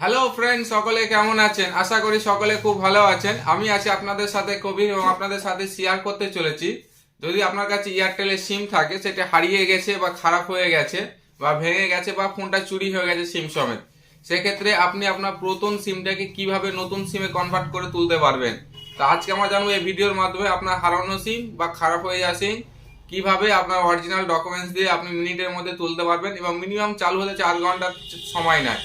Hello friend, সকলে কেমন আছেন? আশা করি সকলে খুব ভালো আছেন। আমি আছি আপনাদের সাথে কবির এবং আপনাদের সাথে শেয়ার করতে চলেছি। যদি আপনার কাছে এয়ারটেলের সিম থাকে, সেটা হারিয়ে গেছে বা খারাপ হয়ে গেছে বা ভেঙে গেছে বা ফোনটা চুরি হয়ে গেছে সিম সমেত, সেক্ষেত্রে আপনি আপনার পুরাতন সিমটাকে কিভাবে নতুন সিমে কনভার্ট করে তুলতে পারবেন। তা আজকে আমরা জানবো এই ভিডিওর মাধ্যমে আপনার হারানো সিম বা খারাপ হয়ে যাওয়া সিম কিভাবে আপনার অরিজিনাল ডকুমেন্টস দিয়ে আপনি মিনিটের মধ্যে তুলতে পারবেন এবং মিনিমাম চালু হতে 4 ঘন্টা সময় নেয়।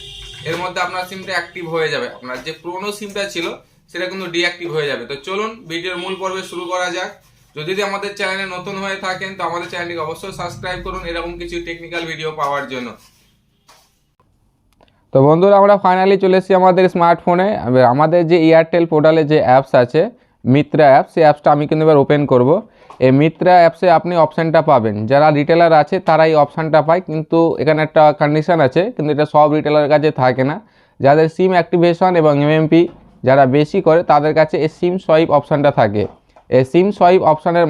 এর মধ্যে আপনার সিমটা অ্যাক্টিভ হয়ে যাবে। আপনার যে পুরনো সিমটা ছিল সেটা কিন্তু ডিঅ্যাক্টিভ হয়ে যাবে। তো চলুন ভিডিওর মূল পর্বে শুরু করা যাক। যদি আমাদের চ্যানেলে নতুন হয়ে থাকেন তো আমাদের চ্যানেলটিকে অবশ্যই সাবস্ক্রাইব করুন এরকম কিছু টেকনিক্যাল ভিডিও পাওয়ার জন্য। তো বন্ধুরা, আমরা ফাইনালি চলে এসেছি আমাদের স্মার্টফোনে। আমাদের যে এয়ারটেল পোর্টালে যে অ্যাপস আছে মিত্রা অ্যাপস, সেই অ্যাপসটা আমি কিন্তু এবার ওপেন করব। এই মিত্রা অ্যাপসে আপনি অপশানটা পাবেন, যারা রিটেলার আছে তারা এই অপশানটা পায়, কিন্তু এখানে একটা কন্ডিশন আছে, কিন্তু এটা সব রিটেলারের কাছে থাকে না। যাদের সিম অ্যাক্টিভেশন এবং এমএমপি যারা বেশি করে তাদের কাছে এই সিম সোয়াইপ অপশানটা থাকে। এই সিম সোয়াইপ অপশানের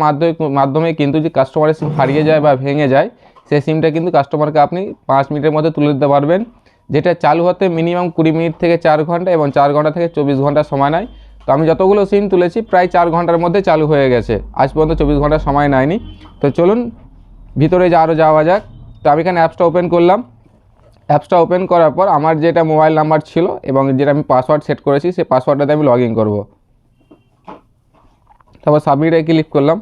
মাধ্যমে কিন্তু যে কাস্টমারের সিম হারিয়ে যায় বা ভেঙে যায়, সেই সিমটা কিন্তু কাস্টমারকে আপনি 5 মিনিটের মধ্যে তুলে দিতে পারবেন, যেটা চালু হতে মিনিমাম 20 মিনিট থেকে 4 ঘন্টা এবং 4 ঘন্টা থেকে 24 ঘন্টা সময় নেয়। তো আমি যতগুলো সিম তুলেছি প্রায় 4 ঘন্টার মধ্যে চালু হয়ে গেছে, আজ পর্যন্ত 24 ঘন্টা সময় নেয়নি। তো চলুন ভিতরে আরও যাওয়া যাক। তো আমি এখানে অ্যাপসটা ওপেন করলাম। অ্যাপসটা ওপেন করার পর আমার যেটা মোবাইল নাম্বার ছিল এবং যেটা আমি পাসওয়ার্ড সেট করেছি সেই পাসওয়ার্ডটাতে আমি লগ ইন করবো। তারপর সাবমিটে ক্লিক করলাম।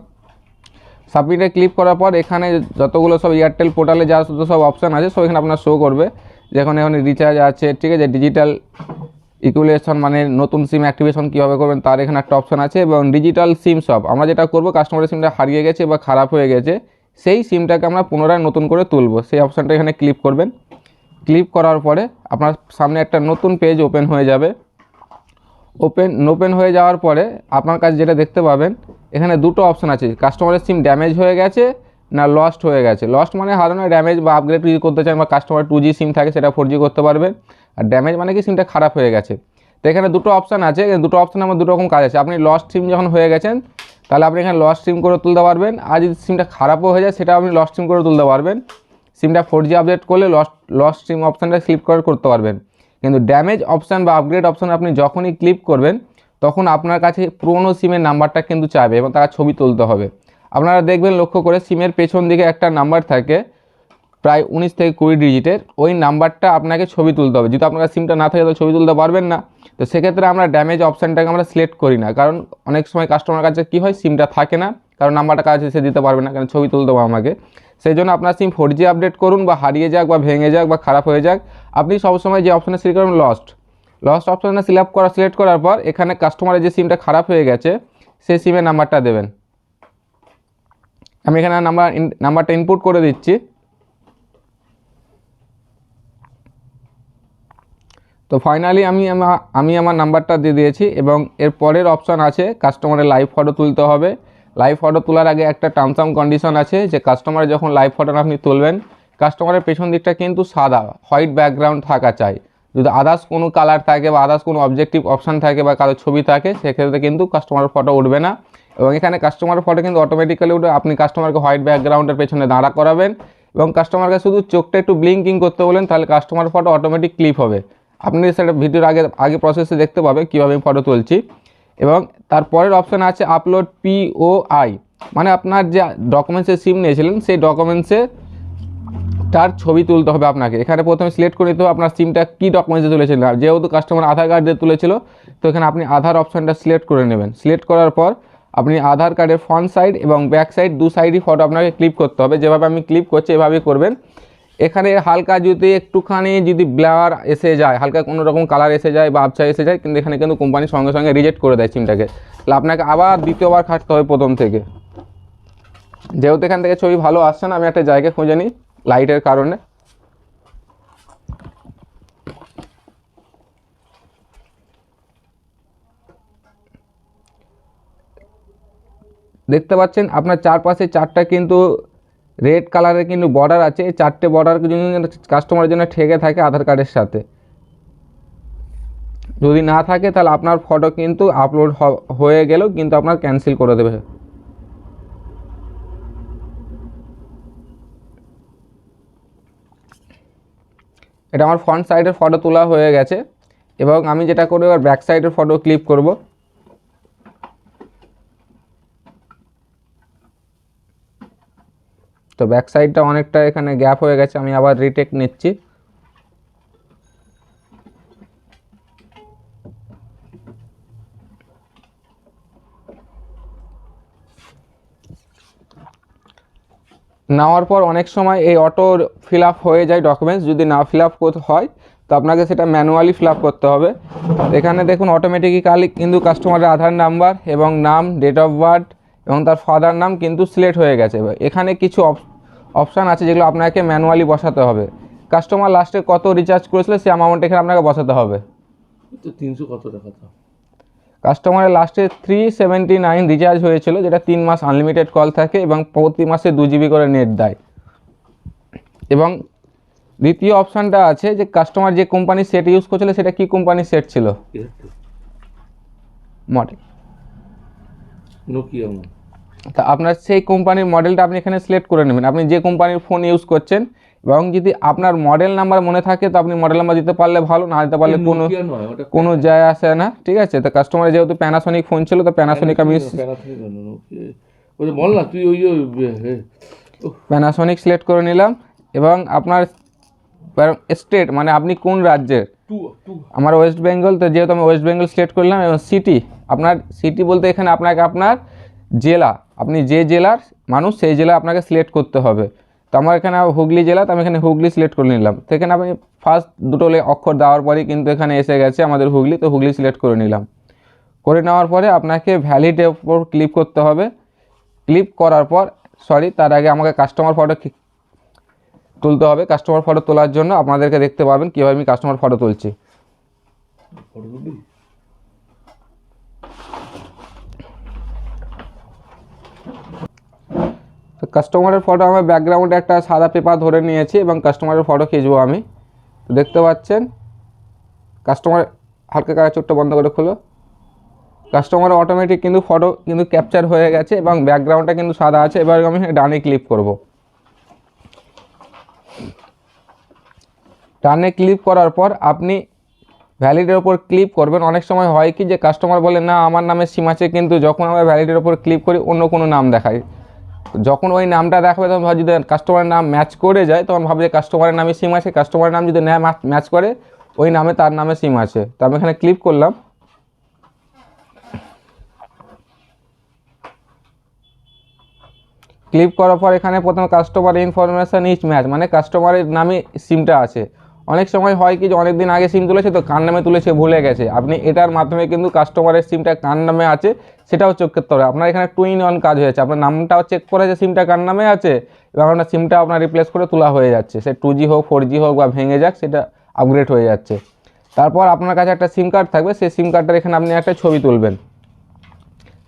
সাবমিটে ক্লিক করার পর এখানে যতগুলো সব এয়ারটেল পোর্টালে যা সব অপশান আছে সব এখানে আপনার শো করবে। যেখানে এখানে রিচার্জ আছে, ঠিক আছে, ডিজিটাল ইকুইলেশন মানে নতুন সিম অ্যাক্টিভেশন কীভাবে করবেন তার এখানে একটা অপশান আছে, এবং ডিজিটাল সিম সব আমরা যেটা করব, কাস্টমারের সিমটা হারিয়ে গেছে বা খারাপ হয়ে গেছে সেই সিমটাকে আমরা পুনরায় নতুন করে তুলব, সেই অপশানটা এখানে ক্লিক করবেন। ক্লিক করার পরে আপনার সামনে একটা নতুন পেজ ওপেন হয়ে যাবে। ওপেন হয়ে যাওয়ার পরে আপনার কাছে যেটা দেখতে পাবেন, এখানে দুটো অপশান আছে, কাস্টমারের সিম ড্যামেজ হয়ে গেছে না লস্ট হয়ে গেছে। লস্ট মানে হারানো, ড্যামেজ বা আপগ্রেড যদি করতে চান বা কাস্টমার 2G সিম থাকে সেটা 4G করতে পারবেন, আর ড্যামেজ মানে কি সিমটা খারাপ হয়ে গেছে। তো এখানে দুটো অপশান আছে, দুটো অপশানে আমার দুটো রকম কাজ আছে। আপনি লস্ট সিম যখন হয়ে গেছেন তাহলে আপনি এখানে লস্ট সিম করে তুলতে পারবেন, আর যদি সিমটা খারাপও হয়ে যায় সেটা আপনি লস্ট সিম করে তুলতে পারবেন। সিমটা 4G আপডেট করলে লস্ট সিম অপশানটা ক্লিক করে করতে পারবেন। কিন্তু ড্যামেজ অপশান বা আপগ্রেড অপশান আপনি যখনই ক্লিক করবেন তখন আপনার কাছে পুরনো সিমের নাম্বারটা কিন্তু চাইবে এবং তার ছবি তুলতে হবে। আপনারা দেখবেন লক্ষ্য করে সিমের পেছন দিকে একটা নাম্বার থাকে প্রায় 19 থেকে 20 ডিজিটের, ওই নাম্বারটা আপনাকে ছবি তুলতে হবে। যদি আপনার সিমটা না থাকে তাহলে ছবি তুলতে পারবেন না। তো সেক্ষেত্রে আমরা ড্যামেজ অপশানটাকে আমরা সিলেক্ট করি না, কারণ অনেক সময় কাস্টমার কাছে কী হয়, সিমটা থাকে না, কারণ নাম্বারটা কাছে সে দিতে পারবে না, কারণ ছবি তুলতে হবে আমাকে। সেই জন্য আপনার সিম 4G আপডেট করুন বা হারিয়ে যাক বা ভেঙে যাক বা খারাপ হয়ে যাক, আপনি সবসময় যে অপশানে সিলেক্ট করবেন লস্ট অপশানে সিলেক্ট করার পর এখানে কাস্টমারের যে সিমটা খারাপ হয়ে গেছে সেই সিমের নাম্বারটা দেবেন। আমি এখানে নাম্বারটা ইনপুট করে দিচ্ছি। তো ফাইনালি আমি আমার নাম্বারটা দিয়ে দিয়েছি, এবং এর পরের অপশান আছে কাস্টমারের লাইভ ফটো তুলতে হবে। লাইভ ফটো তোলার আগে একটা টার্মস অ্যান্ড কন্ডিশন আছে, যে কাস্টমারের যখন লাইভ ফটোটা আপনি তুলবেন কাস্টমারের পেছন দিকটা কিন্তু সাদা হোয়াইট ব্যাকগ্রাউন্ড থাকা চাই। যদি আদার্স কোনো কালার থাকে বা আদার্স কোনো অবজেক্টিভ অপশান থাকে বা কারো ছবি থাকে সেক্ষেত্রে কিন্তু কাস্টমারের ফটো উঠবে না। এবং এখানে কাস্টমারের ফটো কিন্তু অটোমেটিক্যালি উঠে, আপনি কাস্টমারকে হোয়াইট ব্যাকগ্রাউন্ডের পেছনে দাঁড়া করাবেন এবং কাস্টমারকে শুধু চোখটা একটু ব্লিঙ্কিং করতে বলেন, তাহলে কাস্টমার ফটো অটোমেটিক ক্লিপ হবে। আপনি সেটা ভিডিওর আগে প্রসেসে দেখতে পাবেন কীভাবে আমি ফটো তুলছি। এবং তারপরের অপশান আছে আপলোড POI, মানে আপনার যে ডকুমেন্টসের সিম নিয়েছিলেন সেই ডকুমেন্টসে তার ছবি তুলতে হবে আপনাকে। এখানে প্রথমে সিলেক্ট করে নিতে হবে আপনার সিমটা কী ডকুমেন্টসে তুলেছিলেন। আর যেহেতু কাস্টমার আধার কার্ড দিয়ে তুলেছিল, তো এখানে আপনি আধার অপশানটা সিলেক্ট করে নেবেন। সিলেক্ট করার পর আপনি আধার কার্ডের ফ্রন্ট সাইড এবং ব্যাক সাইড দু সাইডই ফটো আপনাকে ক্লিক করতে হবে। যেভাবে আমি ক্লিক করছি এভাবেই করবেন। এখানে হালকা একটুখানি যদি ব্লার এসে যায়, হালকা কোনো রকম কালার এসে যায় বা আবছা এসে যায়, কিন্তু এখানে কিন্তু কোম্পানি সঙ্গে সঙ্গে রিজেক্ট করে দেয় সিমটাকে। তাহলে আপনাকে আবার দ্বিতীয়বার খাটতে হবে প্রথম থেকে। যেহেতু এখান থেকে ছবি ভালো আসছে না, আমি একটা জায়গা খুঁজে নিই লাইটের কারণে। দেখতে পাচ্ছেন আপনার চারপাশে চারটা কিন্তু রেড কালারের কিন্তু বর্ডার আছে। এই চারটে বর্ডার কাস্টমারের জন্য ঠেকে থাকে আধার কার্ডের সাথে। যদি না থাকে তাহলে আপনার ফটো কিন্তু আপলোড হয়ে গেলেও কিন্তু আপনার ক্যান্সেল করে দেবে। এটা আমার ফ্রন্ট সাইডের ফটো তোলা হয়ে গেছে। এবং আমি যেটা করবো এবার ব্যাক সাইডের ফটো ক্লিক করব। তো ব্যাক সাইডটা অনেকটা এখানে গ্যাপ হয়ে গেছে, আমি আবার রিটেক নিচ্ছি। নেওয়ার পর অনেক সময় এই অটো ফিল আপ হয়ে যায় ডকুমেন্টস, যদি না ফিল আপ হয় তো আপনাকে সেটা ম্যানুয়ালি ফিল আপ করতে হবে। এখানে দেখুন অটোমেটিক্যালি কিন্তু কাস্টমারের আধার নাম্বার এবং নাম, ডেট অফ বার্থ এবং তার ফাদার নাম কিন্তু সিলেক্ট হয়ে গেছে। এখানে কিছু অপশান আছে যেগুলো আপনাকে ম্যানুয়ালি বসাতে হবে। কাস্টমার লাস্টে কত রিচার্জ করেছিল সেই অ্যামাউন্ট এখানে আপনাকে বসাতে হবে। 300 কত টাকা? কাস্টমারের লাস্টে 379 রিচার্জ হয়েছিল, যেটা 3 মাস আনলিমিটেড কল থাকে এবং প্রতি মাসে 2 জিবি করে নেট দেয়। এবং দ্বিতীয় অপশানটা আছে যে কাস্টমার যে কোম্পানির সেট ইউজ করছিল সেটা কি কোম্পানির সেট ছিল, মডেল নোকিয়া। তা আপনার সেই কোম্পানির মডেলটা আপনি এখানে সিলেক্ট করে নেবেন। আপনি যে কোম্পানির ফোন ইউজ করছেন এবং যদি আপনার মডেল নাম্বার মনে থাকে তো আপনি মডেল নাম্বার দিতে পারলে ভালো, না দিতে পারলে কোনো যায় আসে না, ঠিক আছে। তো কাস্টমারের যেহেতু প্যানাসোনিক ফোন ছিল তো প্যানাসোনিক আমি বল না তুই ওই প্যানাসোনিক সিলেক্ট করে নিলাম। এবং আপনার স্টেট মানে আপনি কোন রাজ্যের, আমার ওয়েস্ট বেঙ্গল, তো যেহেতু আমি ওয়েস্ট বেঙ্গল সিলেক্ট করলাম। এবং সিটি, আপনার সিটি বলতে এখানে আপনাকে আপনার জেলা, আপনি যে জেলার মানুষ সেই জেলা আপনাকে সিলেক্ট করতে হবে। তো আমার এখানে হুগলি জেলা, তো আমি এখানে হুগলি সিলেক্ট করে নিলাম। তো এখানে আপনি ফার্স্ট দুটো অক্ষর দেওয়ার পরেই কিন্তু এখানে এসে গেছে আমাদের হুগলি, তো হুগলি সিলেক্ট করে নিলাম। করে নেওয়ার পরে আপনাকে ভ্যালিডের উপর ক্লিক করতে হবে। ক্লিক করার পর তার আগে আমাকে কাস্টমার ফটো তুলতে হবে। কাস্টমার ফটো তোলার জন্য আপনাদেরকে দেখতে পাবেন কীভাবে আমি কাস্টমার ফটো তুলছি। তো কাস্টমারের ফটো আমার ব্যাকগ্রাউন্ডে একটা সাদা পেপার ধরে নিয়েছি এবং কাস্টমারের ফটো খিঁচবো আমি। তো দেখতে পাচ্ছেন কাস্টমার, হালকা চোখটা বন্ধ করে খোলো, কাস্টমারের অটোমেটিক কিন্তু ফটো কিন্তু ক্যাপচার হয়ে গেছে এবং ব্যাকগ্রাউন্ডটা কিন্তু সাদা আছে। এবার আমি ডানে ক্লিক করব। ডানে ক্লিক করার পর আপনি ভ্যালিডের ওপর ক্লিক করবেন। অনেক সময় হয় কি যে কাস্টমার বলে না আমার নামে সিম আছে, কিন্তু যখন আমরা ভ্যালিডের ওপর ক্লিক করি অন্য কোনো নাম দেখায়। যখন ওই নামটা দেখাবে তখন যদি কাস্টমারের নাম ম্যাচ করে যায় তখন ভাবে যে কাস্টমারের নামে সিম আছে। কাস্টমারের নাম যদি না ম্যাচ করে ওই নামে তার নামে সিম আছে। তো আমি এখানে ক্লিক করলাম। ক্লিক করার পর এখানে প্রথমে কাস্টমার ইনফরমেশান ইজ ম্যাচ, মানে কাস্টমারের নামে সিমটা আছে। অনেক সময় হয় কি যে অনেক দিন আগে সিম তুলেছে তো কার নামে তুলেছে ভুলে গেছে, আপনি এটার মাধ্যমে কিন্তু কাস্টমারের সিমটা কার নামে আছে সেটাও চেক করতে হবে। আপনার এখানে 2 in 1 কাজ হয়েছে, আপনার নামটাও চেক করে যে সিমটা কার নামে আছে এবং আপনার সিমটা আপনার রিপ্লেস করে তোলা হয়ে যাচ্ছে। সে 2G হোক 4G হোক বা ভেঙে যাক সেটা আপগ্রেড হয়ে যাচ্ছে। তারপর আপনার কাছে একটা সিম কার্ড থাকবে, সেই সিম কার্ডটার এখানে আপনি একটা ছবি তুলবেন।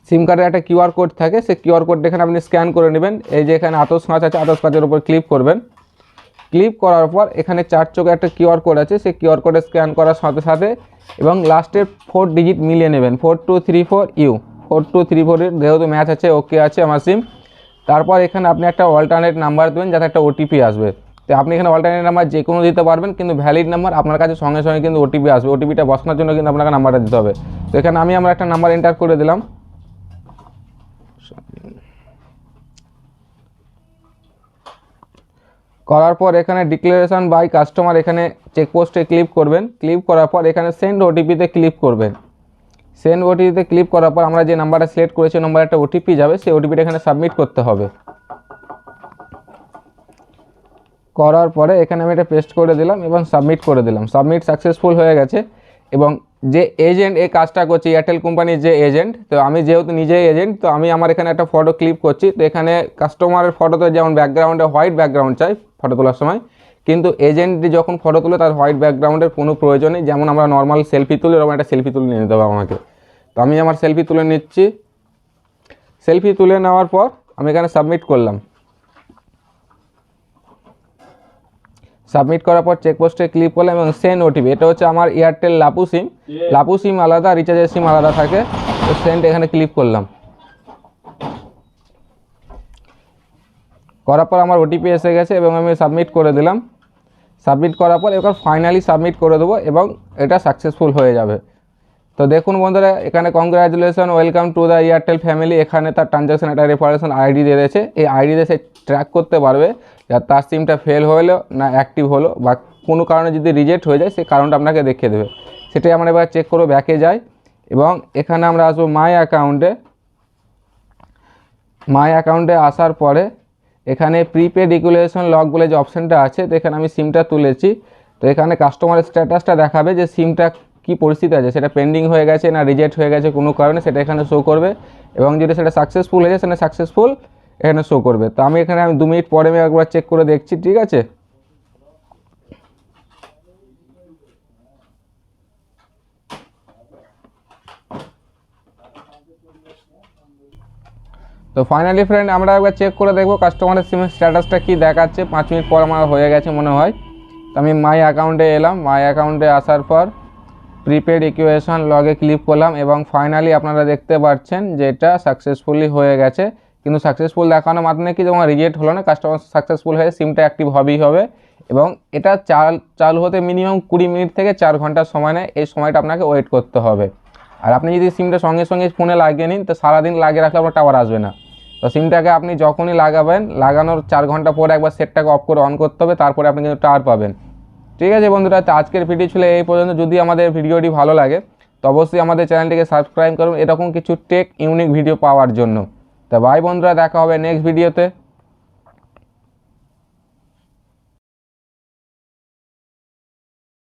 সিম কার্ডের একটা কিউআর কোড থাকে, সেই কিউআর কোডটা এখানে আপনি স্ক্যান করে নেবেন। এই যে এখানে আতস কাঁচ আছে, আতস কাঁচের উপর ক্লিক করবেন। ক্লিক করার পর এখানে 4 চোখে একটা কিউআর কোড আছে, সেই কিউআর কোডে স্ক্যান করার সাথে সাথে এবং লাস্টের 4 ডিজিট মিলিয়ে নেবেন 4234U 4234 এর যেহেতু ম্যাচ আছে ওকে আছে আমার সিম। তারপর এখানে আপনি একটা অল্টারনেট নাম্বার দেবেন যাতে একটা ওটিপি আসবে। তো আপনি এখানে অল্টারনেট নাম্বার যে কোনো দিতে পারবেন, কিন্তু ভ্যালিড নাম্বার আপনার কাছে সঙ্গে সঙ্গে কিন্তু ওটিপি আসবে। ওটিপিটা বসানোর জন্য কিন্তু আপনাকে নাম্বারটা দিতে হবে। তো এখানে আমি আমার একটা নাম্বার এন্টার করে দিলাম। করার পর এখানে ডিক্লারেশন বাই কাস্টমার এখানে চেকপোস্টে ক্লিক করবেন। ক্লিক করার পর এখানে সেন্ড ওটিপিতে ক্লিক করবেন। সেন্ড ওটিপিতে ক্লিক করার পর আমরা যে নাম্বারটা সিলেক্ট করেছি নাম্বারে একটা ওটিপি যাবে, সেই ওটিপিটা এখানে সাবমিট করতে হবে। করার পরে এখানে আমি এটা পেস্ট করে দিলাম এবং সাবমিট করে দিলাম। সাবমিট সাকসেসফুল হয়ে গেছে। এবং যে এজেন্ট এই কাজটা করছে এয়ারটেল কোম্পানির যে এজেন্ট, তো আমি যেহেতু নিজেই এজেন্ট তো আমি আমার এখানে একটা ফটো ক্লিক করছি। তো এখানে কাস্টমারের ফটোতে যেমন ব্যাকগ্রাউন্ডে হোয়াইট ব্যাকগ্রাউন্ড চাই ফটো তোলার সময়, কিন্তু এজেন্ট যখন ফটো তুলে তার হোয়াইট ব্যাকগ্রাউন্ডের কোনো প্রয়োজন নেই। যেমন আমরা নর্মাল সেলফি তুলি এরকম একটা সেলফি তুলে নিয়ে নিতে হবে আমাকে। তো আমি আমার সেলফি তুলে নিচ্ছি। সেলফি তুলে নেওয়ার পর আমি এখানে সাবমিট করলাম। সাবমিট করার পর চেকপোস্টে ক্লিক করলাম এবং সেন্ড ওটিপি। এটা হচ্ছে আমার এয়ারটেল লাপু সিম। লাপু সিম আলাদা, রিচার্জের সিম আলাদা থাকে। তো সেন্ড এখানে ক্লিক করলাম। করার পর আমার ওটিপি এসে গেছে এবং আমি সাবমিট করে দিলাম। সাবমিট করার পর এবার ফাইনালি সাবমিট করে দেবো এবং এটা সাকসেসফুল হয়ে যাবে। তো দেখুন বন্ধুরা, এখানে congratulation, welcome to the Airtel family. এখানে তার ট্রানজ্যাকশন একটা রেফারেন্স আইডি দিয়ে দিয়েছে। এই আইডিতে সে ট্র্যাক করতে পারবে যে তার সিমটা ফেল হলো না অ্যাক্টিভ হলো, বা কোনো কারণে যদি রিজেক্ট হয়ে যায় সেই কারণটা আপনাকে দেখিয়ে দেবে। সেটাই আমরা এবার চেক করবো, ব্যাকে যাই এবং এখানে আমরা আসবো মাই অ্যাকাউন্টে। মাই অ্যাকাউন্টে আসার পরে এখানে প্রিপেড রেগুলেশন লক বলে যে অপশানটা আছে, তো এখানে আমি সিমটা তুলেছি। তো এখানে কাস্টমার স্ট্যাটাসটা দেখাবে যে সিমটা কী পরিস্থিতি আছে, সেটা পেন্ডিং হয়ে গেছে না রিজেক্ট হয়ে গেছে কোনো কারণে, সেটা এখানে শো করবে। এবং যদি সেটা সাকসেসফুল হয়ে যায় সেটা সাকসেসফুল এখানে শো করবে। তো আমি এখানে 2 মিনিট পরে আমি একবার চেক করে দেখছি, ঠিক আছে। তো ফাইনালি ফ্রেন্ড আমরা একবার চেক করে দেখবো কাস্টমারের সিমের স্ট্যাটাসটা কী দেখাচ্ছে। 5 মিনিট পর আমার হয়ে গেছে মনে হয়। তো আমি মাই অ্যাকাউন্টে এলাম, মাই অ্যাকাউন্টে আসার পর প্রিপেড ইকুয়েশন লগে ক্লিক করলাম এবং ফাইনালি আপনারা দেখতে পাচ্ছেন যে এটা সাকসেসফুলি হয়ে গেছে। কিন্তু সাকসেসফুল দেখানো মানে কি তোমার রিজেক্ট হলো না, কাস্টমার সাকসেসফুল হয়ে সিমটা অ্যাক্টিভ হবেই হবে। এবং এটা চালু হতে মিনিমাম 20 মিনিট থেকে 4 ঘন্টার সময় নেয়। এই সময়টা আপনাকে ওয়েট করতে হবে। আর আপনি যদি সিমটা সঙ্গে সঙ্গে ফোনে লাগিয়ে নিন তো সারাদিন লাগিয়ে রাখলে আপনার টাওয়ার আসবে না। তো সিমটাকে আপনি যখনই লাগাবেন, লাগানোর 4 ঘন্টা পরে একবার সেটটাকে অফ করে অন করতে হবে, তারপরে আপনি কিন্তু টাওয়ার পাবেন। ঠিক আছে বন্ধুরা, তো আজকের ভিডিও ছিল এই পর্যন্ত। যদি আমাদের ভিডিওটি ভালো লাগে তো অবশ্যই আমাদের চ্যানেলটিকে সাবস্ক্রাইব করুন এরকম কিছু টেক ইউনিক ভিডিও পাওয়ার জন্য। তো বাই বন্ধুরা, দেখা হবে নেক্সট ভিডিওতে।